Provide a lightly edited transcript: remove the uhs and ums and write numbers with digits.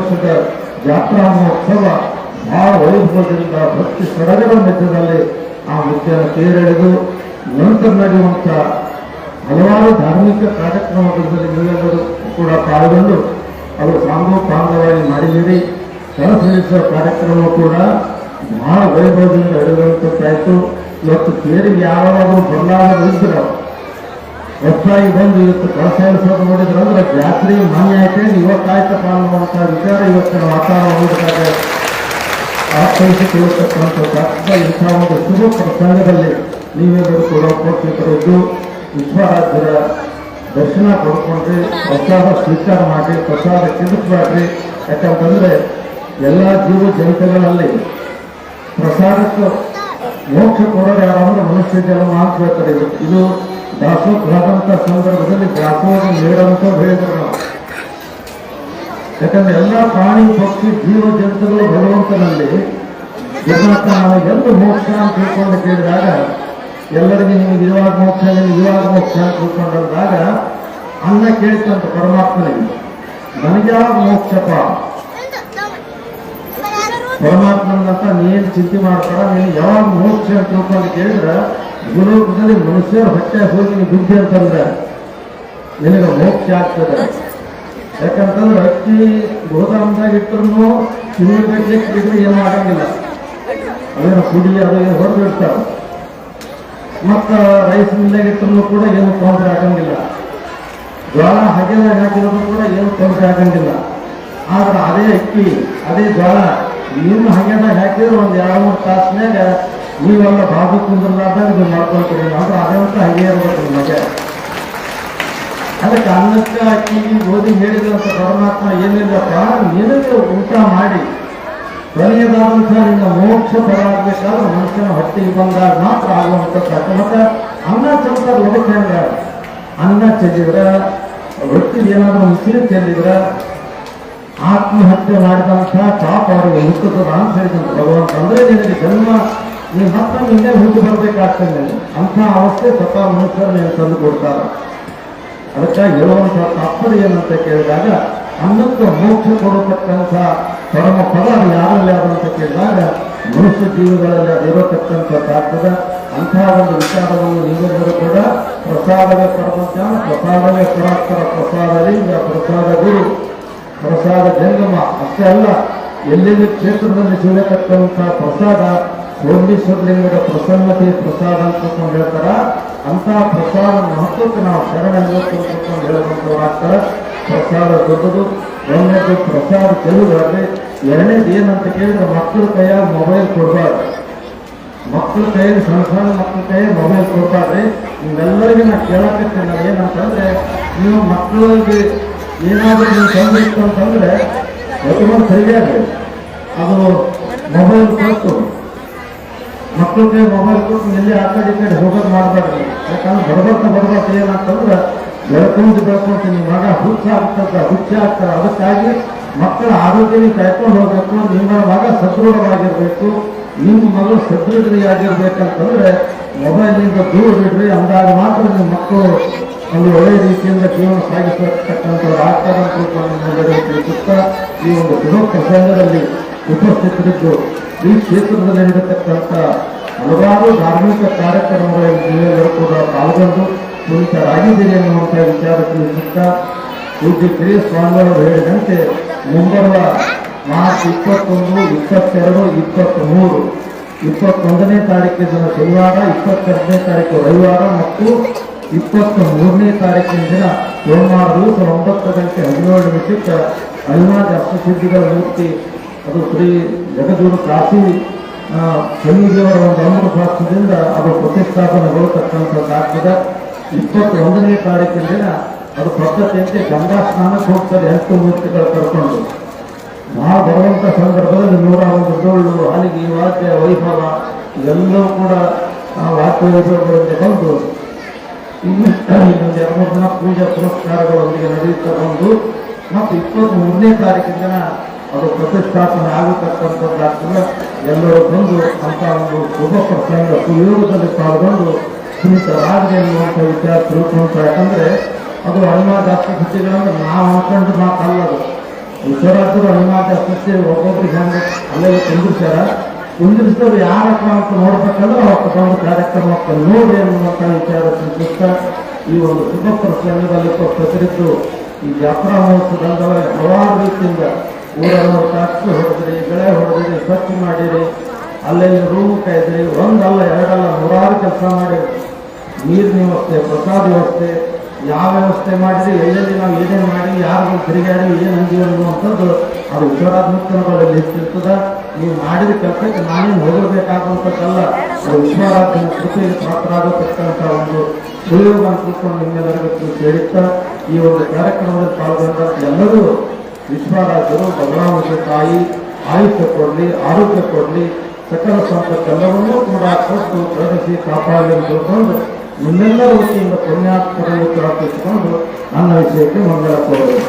ವರ್ಷದ ಜಾತ್ರಾ ಮಹೋತ್ಸವ ಬಹಳ ವೈಭವದಿಂದ ಭಕ್ತಿ ಸಡಗರ ಮಧ್ಯದಲ್ಲಿ ಆ ಮುಖ್ಯನ ತೇರೆಳೆದು ನಂತರ ನಡೆಯುವಂಥ ಹಲವಾರು ಧಾರ್ಮಿಕ ಕಾರ್ಯಕ್ರಮಗಳಲ್ಲಿ ನೀವೆಲ್ಲರೂ ಕೂಡ ಪಾಲ್ಗೊಂಡು ಅವರು ಸಾಂಗೋಪಾಂಗವಾಗಿ ಮಾಡಿದ್ದೀರಿ. ಕಳಸಳಿಸುವ ಕಾರ್ಯಕ್ರಮ ಕೂಡ ಬಹಳ ವೈಭವದಿಂದ ನಡೆಯುವಂಥದ್ದಾಯಿತು. ಇವತ್ತು ತೇರಿಗೆ ಯಾರಾದರೂ ಬದಲಾವಣೆ ಇದ್ರೆ ಹೊಸದಾಗಿ ಬಂದು ಇವತ್ತು ಕಳಸಳಿಸೋದು ನೋಡಿದ್ರೆ ಅಂದ್ರೆ ಜಾತ್ರೆ ಮಾನ್ಯ ಆಯ್ತು ಇವತ್ತಾಯ್ತಪ್ಪ ಅನ್ನುವಂಥ ವಿಚಾರ ಇವತ್ತಿನ ವಾತಾವರಣ ನೋಡಿದಾಗ ಆರ್ಥೈಸಿಕೊಳ್ಳತಕ್ಕಂಥ ಇಂಥ ಒಂದು ಶುಭ ಪ್ರಸಂಗದಲ್ಲಿ ನೀವೆಲ್ಲರೂ ಕೂಡ ಉಪಸ್ಥಿತರಿದ್ದು ವಿಶ್ವರಾಜ್ಯರ ದರ್ಶನ ಪಡ್ಕೊಂಡ್ರಿ, ಪ್ರಸಾದ ಸ್ವೀಕಾರ ಮಾಡಿ, ಪ್ರಸಾದ ತಿನ್ನಿಸ್ಬೇಡ್ರಿ. ಯಾಕಂತಂದ್ರೆ ಎಲ್ಲ ಜೀವ ಜಂತುಗಳಲ್ಲಿ ಪ್ರಸಾದಕ್ಕೆ ಮೋಕ್ಷ ಕೊಡೋರು ಯಾರಂದ್ರೆ ಮನುಷ್ಯ ಜನ್ಮ ಹಾಕ್ಬೇಕಾರೆ. ಇದು ದಾಸೋಹವಾದಂಥ ಸಂದರ್ಭದಲ್ಲಿ ದಾಸೋಹ ನೀಡಂತ ಹೇಳಿದ್ರು ನಾವು. ಯಾಕಂದ್ರೆ ಎಲ್ಲ ಪ್ರಾಣಿ ಪಕ್ಷಿ ಜೀವ ಜಂತುಗಳು ಭಗವಂತನಲ್ಲಿ ಜಗತ್ತ ನಮಗೆಂದು ಮೋಕ್ಷ ಅಂತ ತಿಳ್ಕೊಂಡು ಕೇಳಿದಾಗ ಎಲ್ಲರಿಗೆ ನಿಮಗೆ ಇವಾಗ ಮೋಕ್ಷ ಅಂತ ತಿಳ್ಕೊಂಡಾಗ ಅನ್ನ ಕೇಳ್ತಂತ ಪರಮಾತ್ಮನಿಗೆ ನನಗ್ಯಾವ ಮೋಕ್ಷಪ್ಪ ಪರಮಾತ್ಮನಂತ ನೀನು ಚಿಂತೆ ಮಾಡ್ತಾರ ನೀನು ಯಾವಾಗ ಮೋಕ್ಷ ಅಂತ ತಿಳ್ಕೊಂಡು ಕೇಳಿದ್ರೆ ಗುರುದಲ್ಲಿ ಮನುಷ್ಯರ ಹೊಟ್ಟೆ ಹೋಗಿ ನೀವು ಬುದ್ಧಿ ಅಂತಂದ್ರೆ ನಿನಗೆ ಮೋಕ್ಷ ಆಗ್ತದೆ. ಯಾಕಂತಂದ್ರೆ ಅಕ್ಕಿ ಗೋದಾಮದಾಗ ಇಟ್ಟರು ತಿನ್ನಬೇಕಿದ್ರೆ ಏನೂ ಆಗಂಗಿಲ್ಲ, ಅದೇನು ಪುಡಿ ಅದು ಏನು ಹೊರಗೆ ಇಡ್ತಾರೆ. ಮತ್ತು ರೈಸ್ ಮಿಲ್ಲಾಗ ಇಟ್ಟರು ಕೂಡ ಏನು ತೊಂದರೆ ಆಗಂಗಿಲ್ಲ, ಜೋಳ ಹಗೆದಾಗ ಹಾಕಿದ್ರು ಕೂಡ ಏನು ತೊಂದರೆ ಆಗಂಗಿಲ್ಲ. ಆದ್ರೆ ಅದೇ ಅಕ್ಕಿ ಅದೇ ಜೋಳ ನೀನು ಹಗೆದಾಗ ಹಾಕಿದ್ರೆ ಒಂದು 2-3 ತಾಸಿನಾಗ ನೀವೆಲ್ಲ ಬಾಬು ಕುಂದ್ರಲಾರ್ದಾಗ ನೀವು ಮಾಡ್ಕೊಳ್ತೀರಿ. ಅಂದ್ರೆ ಅದಂತ ಹಾಗೆ ಇರ್ಬೇಕು ನಿಮಗೆ. ಅದಕ್ಕೆ ಅನ್ನಕ್ಕೆ ಅಕ್ಕಿ ಗೋಧಿ ಹೇಳಿದಂಥ ಪರಮಾತ್ಮ ಏನಿಲ್ಲಪ್ಪ ನಿನಗೆ ಊಟ ಮಾಡಿ ಕೊನೆಯದಾದಂಥ ನಿನ್ನ ಮೋಕ್ಷ ಬರಾಗಬೇಕಾದ್ರೆ ಮನುಷ್ಯನ ಹೊಟ್ಟೆಗೆ ಬಂದಾಗ ಮಾತ್ರ ಆಗುವಂಥದ್ದು. ಮತ್ತೆ ಅನ್ನ ಚಮಚದ ಒಡಕ್ಕೆ ಹೆಂಗ ಅನ್ನ ಚೆಲ್ಲಿದ್ರೆ ರೊಟ್ಟಿ ಏನಾದರೂ ಮುಸ್ಲಿಂ ಚೆಲ್ಲಿದ್ರೆ ಆತ್ಮಹತ್ಯೆ ಮಾಡಿದಂಥ ಪಾಪ ಅವರಿಗೆ ಹುಟ್ಟುತ್ತದೆ ಅಂತ ಹೇಳಿದಂತ ಭಗವಂತ. ಅಂದ್ರೆ ನಿನಗೆ ಜನ್ಮ ನೀವು ಮತ್ತೆ ನಿನ್ನೆ ಹುಟ್ಟು ಬರಬೇಕಾಗ್ತದೆ. ಅಂಥ ಅವಸ್ಥೆ ಸ್ವತಃ ಮನುಷ್ಯರು ನೀವು ತಂದು ಕೊಡ್ತಾರೆ. ಅದಕ್ಕಾಗಿ ಹೇಳುವಂಥ ತಾತ್ಪರ್ಯ ಏನಂತ ಕೇಳಿದಾಗ ಅನ್ನಕ್ಕೆ ಮೋಕ್ಷ ಕೊಡತಕ್ಕಂಥ ಪರಮ ಪದ ಯಾರಲ್ಲಿ ಆದಂತ ಕೇಳಿದಾಗ ಮನುಷ್ಯ ಜೀವಿಗಳಲ್ಲಿ ಅದಿರತಕ್ಕಂಥದ್ದಾಗ್ತದೆ. ಅಂತಹ ಒಂದು ವಿಚಾರವನ್ನು ನೀವೆಲ್ಲರೂ ಕೂಡ ಪ್ರಸಾದವೇ ಪರಮಜ್ಞಾನ, ಪ್ರಸಾದವೇ ಪರಾತ್ಪರ, ಪ್ರಸಾದ ಲಿಂಗ, ಪ್ರಸಾದ ಗುರು, ಪ್ರಸಾದ ಜಂಗಮ ಅಷ್ಟೇ ಅಲ್ಲ, ಎಲ್ಲೆಲ್ಲಿ ಕ್ಷೇತ್ರದಲ್ಲಿ ಸಿಗತಕ್ಕಂಥ ಪ್ರಸಾದ ಸೋಮೇಶ್ವರ ಲಿಂಗದ ಪ್ರಸನ್ನತೆ ಪ್ರಸಾದ ಅಂತಕೊಂಡು ಹೇಳ್ತಾರ. ಅಂತಹ ಪ್ರಸಾದ ಮಹತ್ವಕ್ಕೆ ನಾವು ಶರಣ ಅಂತಕೊಂಡು ಹೇಳುವಂಥವ್ರಾಗ್ತಾರೆ. ಪ್ರಸಾದ ದೊಡ್ಡದು, ಒಂದನೇದು ಪ್ರಸಾದ ಕೆಲವುದಾದ್ರೆ, ಎರಡನೇದು ಏನಂತ ಕೇಳಿದ್ರೆ ಮಕ್ಕಳ ಕೈಯಾಗ ಮೊಬೈಲ್ ಕೊಡಬಾರ್ದು. ಮಕ್ಕಳ ಕೈಯಲ್ಲಿ ಸಣ್ಣ ಮಕ್ಕಳ ಕೈಯಾಗ ಮೊಬೈಲ್ ಕೊಡಬಾರ್ದು. ನಿಮ್ಮೆಲ್ಲರಿಗೂ ನಾನು ಕೇಳಕತ್ತೀನಿ ಏನಂತಂದ್ರೆ, ನೀವು ಮಕ್ಕಳಿಗೆ ಏನಾದರೂ ನೀವು ತಂದಿತ್ತು ಅಂತಂದ್ರೆ ಎತ್ಕೊಂಡು ಸರಿಯಾಗಿ ಅದು ಮೊಬೈಲ್ ಕೊಟ್ಟು ಮಕ್ಕಳ ಕೈ ಮೊಬೈಲ್ ಕೊಟ್ಟು ಎಲ್ಲಿ ಆ ಕಡೆ ಈ ಕಡೆ ಹೋಗೋದು ಮಾಡಬಾರ್ದು. ಯಾಕಂದ್ರೆ ಬಡಬರ್ತ ಏನಂತಂದ್ರೆ ಬೆಳ್ಕೊಂತ ನಿಮ್ಮ ಮಗ ಹುಚ್ಚ ಆಗ್ತಾರೆ. ಅದಕ್ಕಾಗಿ ಮಕ್ಕಳ ಆರೋಗ್ಯನೇ ಕಾಯ್ಕೊಂಡು ಹೋಗ್ಬೇಕು. ನಿಮ್ಮ ಮಗ ಸದೃಢವಾಗಿರ್ಬೇಕು, ನಿಮ್ಮ ಮಗಳು ಸದೃಢಿಯಾಗಿರ್ಬೇಕಂತಂದ್ರೆ ಮೊಬೈಲ್ನಿಂದ ದೂರ ಬಿಡ್ರಿ. ಅಂದಾಗ ಮಾತ್ರ ನಿಮ್ಮ ಮಕ್ಕಳು ಒಂದು ಒಳ್ಳೆಯ ರೀತಿಯಿಂದ ಜೀವನ ಸಾಗಿಸತಕ್ಕಂಥವ್ರು ಆಗ್ತಾರೆ ಅಂತ ತಿಳಿಸುತ್ತಾ ಈ ಒಂದು ಶುಭ ಪ್ರಸಂಗದಲ್ಲಿ ಉಪಸ್ಥಿತರಿದ್ದು ಈ ಕ್ಷೇತ್ರದಲ್ಲಿ ನಡೆಯತಕ್ಕಂಥ ಹಲವಾರು ಧಾರ್ಮಿಕ ಕಾರ್ಯಕ್ರಮಗಳಲ್ಲಿ ನೀವೆಲ್ಲರೂ ಕೂಡ ಪಾಲ್ಗೊಂಡು ಪುನೀತರಾಗಿದ್ದೀರಿ ಎನ್ನುವಂಥ ವಿಚಾರ ತಿಳಿಸುತ್ತಾ ಪೂಜ್ಯ ಶ್ರೀ ಸ್ವಾಮಿಯವರು ಹೇಳಿದಂತೆ ಮುಂಬರುವ ಮಾರ್ಚ್ 21, 22, 23, 21ನೇ ತಾರೀಕಿನ ಶನಿವಾರ, 22ನೇ ತಾರೀಕು ರವಿವಾರ ಮತ್ತು 23ನೇ ತಾರೀಕಿನ ದಿನ ಸೋಮವಾರ ದಿವಸ 9:17 ಅವಿನಾಶ ಅಷ್ಟಸಿದ್ಧಿಗಳ ಮೂರ್ತಿ ಅದು ಶ್ರೀ ಜಗದ್ಗುರು ಕಾಶಿ ಶನಿದೇವರ ಒಂದು ಅಮೃತಾಸ್ತ್ರದಿಂದ ಅದು ಪ್ರತಿಷ್ಠಾಪನೆಗೊಳ್ಳತಕ್ಕಂಥದ್ದಾಗ್ತದೆ. 21ನೇ ತಾರೀಕಿನ ದಿನ ಅದು ಪದ್ಧತಿಯಂತೆ ಗಂಗಾ ಸ್ನಾನಕ್ಕೆ ಹೋಗ್ತದೆ 8 ಮೂರ್ತಿಗಳು ಕರ್ಕೊಂಡು. ನಾವು ಬರುವಂಥ ಸಂದರ್ಭದಲ್ಲಿ 101 ಡೊಳ್ಳು, ಹಾಲಿಗೆ, ವಾದ್ಯ ವೈಭವ ಇವೆಲ್ಲವೂ ಕೂಡ ವಾದ್ಯ ವೈಭವಗಳಿಂದ ಬಂದು ಇನ್ನೊಂದು 2-3 ದಿನ ಪೂಜಾ ಪುರಸ್ಕಾರಗಳೊಂದಿಗೆ ನಡೆಯುತ್ತಾ ಬಂದು ಮತ್ತು 23ನೇ ತಾರೀಕಿನ ದಿನ ಅದು ಪ್ರತಿಷ್ಠಾಪನೆ ಆಗತಕ್ಕಂಥದ್ದಾಗ್ತದೆ. ಎಲ್ಲರೂ ಬಂದು ಅಂತ ಒಂದು ಶುಭ ಪ್ರಸಂಗ ಸುಯೋಗದಲ್ಲಿ ಪಾಲ್ಗೊಂಡು ಪುನೀತರಾಗದೆ ಎನ್ನುವಂಥ ವಿಚಾರ ತಿಳ್ಕೊಂತ. ಯಾಕಂದ್ರೆ ಅದು ಅಲ್ವಾ ಜಾಸ್ತಿ ಸ್ಥಿತಿಗಳಂದ್ರೆ ನಾವು ಅನ್ಕೊಂಡು ಮಾತಲ್ಲದು. ವಿಶ್ವರಾಜ್ಯದ ಅನುಮಾನ ಸೃಷ್ಟಿ ಒಬ್ಬೊಬ್ರಿಗೆ ಹೆಂಗೆ ಅಲ್ಲೆಲ್ಲ ಕುಂದಿರಿಸಿದವ್ರು ಯಾರಪ್ಪ ಅಂತ ನೋಡ್ಬೇಕಂದ್ರೆ ಅವತ್ತು ಬಂದು ಕಾರ್ಯಕ್ರಮಕ್ಕೆ ನೋಡಿ ಅನ್ನುವಂಥ ವಿಚಾರ ತಿಳಿಸುತ್ತಾ ಈ ಒಂದು ಶುಭ ಪ್ರಸಂಗದಲ್ಲಿ ಪ್ರಚರಿದ್ದು ಈ ಜಾತ್ರಾ ಮಹೋತ್ಸವದಲ್ಲಿ ಹಲವಾರು ರೀತಿಯಿಂದ ಊರನ್ನು ಟ್ಯಾಕ್ಸ್ ಹೊಡೆದ್ರಿ, ಬೆಳೆ ಹೊಡೆದ್ರಿ, ಸ್ವಚ್ಛ ಮಾಡಿರಿ, ಅಲ್ಲೆಲ್ಲಿ ರೂಮ್ ಕಾಯ್ದ್ರಿ, ಒಂದಲ್ಲ ಎರಡಲ್ಲ ನೂರಾರು ಕೆಲಸ ಮಾಡಿರಿ. ನೀರಿನ ವ್ಯವಸ್ಥೆ, ಪ್ರಸಾದ ವ್ಯವಸ್ಥೆ, ಯಾವ ವ್ಯವಸ್ಥೆ ಮಾಡಿರಿ, ಎಲ್ಲೆಲ್ಲಿ ನಾವು ಏನೇನು ಮಾಡಿ, ಯಾರು ತಿರುಗಾಡಿ ಏನು ಅಂದೀವಿ ಅನ್ನುವಂಥದ್ದು ಅದು ವಿಶ್ವರಾಜ್ಯಗಳಲ್ಲಿ ಇರ್ತದ. ನೀವು ಮಾಡಿದ ಕೆಲಸಕ್ಕೆ ನಾನೇನು ಹೋಗಬೇಕಾಗುವಂಥದ್ದಲ್ಲ, ಅದು ವಿಶ್ವರಾಜ್ಯನ ಕೃಪೆಗೆ ಪಾತ್ರರಾಗತಕ್ಕಂಥ ಒಂದು ಸುಯೋಗ ಅಂತ ತಿಳ್ಕೊಂಡು ನಿಮ್ಮೆಲ್ಲರಿಗೂ ಹೇಳುತ್ತಾ ಈ ಒಂದು ಕಾರ್ಯಕ್ರಮದಲ್ಲಿ ಪಾಲ್ಗೊಂಡ ಎಲ್ಲರೂ ವಿಶ್ವರಾಜ್ಯರು ಬದಲಾವಣೆ ತಾಯಿ ಆಯುಷ್ಯ ಕೊಡಲಿ, ಆರೋಗ್ಯ ಕೊಡಲಿ, ಸಕಲ ಸಂಪತ್ತೆಲ್ಲವನ್ನೂ ಕೂಡ ಕೊಟ್ಟು ಪ್ರಗತಿ ಕಾಪಾಡಲಿ ಅಂತ ತಿಳ್ಕೊಂಡು ನಿಮ್ಮೆಲ್ಲರ ವತಿಯಿಂದ ಪುಣ್ಯಾತ್ಮರನ್ನು ಪ್ರಾರ್ಥಿಸಿಕೊಂಡು ನನ್ನ ವಿಷಯಕ್ಕೆ ಮಂಗಳ ಕೋರಬೇಕು.